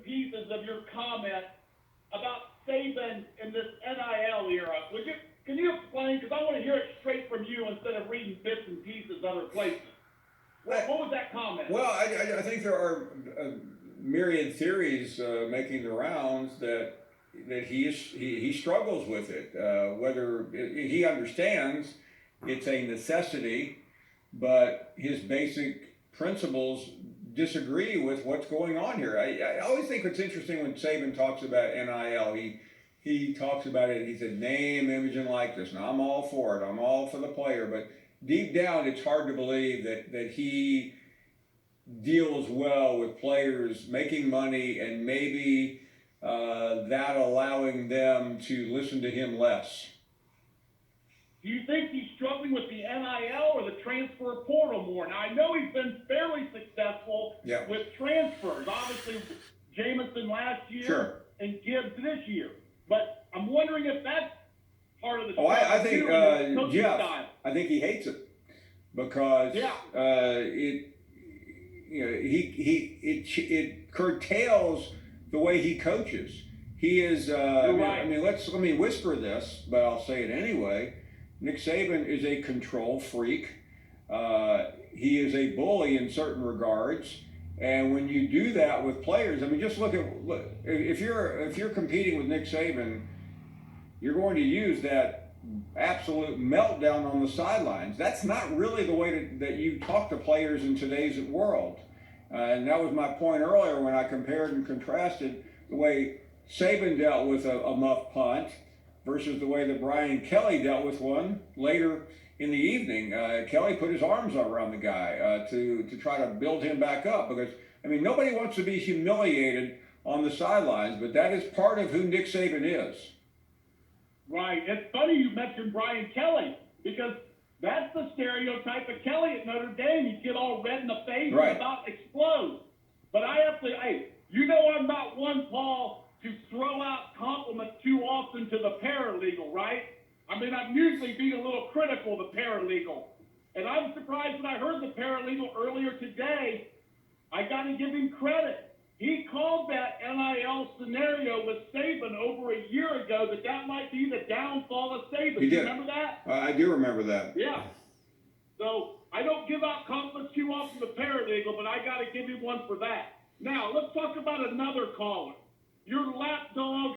pieces of your comment about Saban in this NIL era. Can you explain? Because I want to hear it straight from you instead of reading bits and pieces other places. What was that comment? Well, I think there are myriad theories making the rounds that he struggles with it. Whether he understands it's a necessity, but his basic principles disagree with what's going on here. I always think it's interesting when Saban talks about NIL. He talks about it. He said name, image, and likeness, and I'm all for it. I'm all for the player, but deep down, it's hard to believe that he deals well with players making money and maybe that allowing them to listen to him less. Do you think he's struggling with the NIL or the transfer portal more? Now, I know he's been fairly successful with transfers. Obviously, Jamison last year and Gibbs this year. But I'm wondering if that's part of the I think Jeff, I think he hates it because it curtails the way he coaches. He is. I mean, let me whisper this, but I'll say it anyway. Nick Saban is a control freak. He is a bully in certain regards, and when you do that with players, I mean, just look if you're competing with Nick Saban, you're going to use that absolute meltdown on the sidelines. That's not really the way that you talk to players in today's world. And that was my point earlier when I compared and contrasted the way Saban dealt with a muff punt versus the way that Brian Kelly dealt with one later in the evening. Kelly put his arms around the guy to try to build him back up because, I mean, nobody wants to be humiliated on the sidelines, but that is part of who Nick Saban is. Right. It's funny you mentioned Brian Kelly because that's the stereotype of Kelly at Notre Dame. He'd get all red in the face and about explode. But I have to, you know I'm not one, Paul, to throw out compliments too often to the paralegal, right? I mean, I'm usually being a little critical of the paralegal. And I'm surprised when I heard the paralegal earlier today. I got to give him credit. He called that NIL scenario with Saban over a year ago that might be the downfall of Saban. You did. Remember that? I do remember that. Yeah. So I don't give out compliments too often to paralegal, but I got to give him one for that. Now, let's talk about another caller. Your lapdog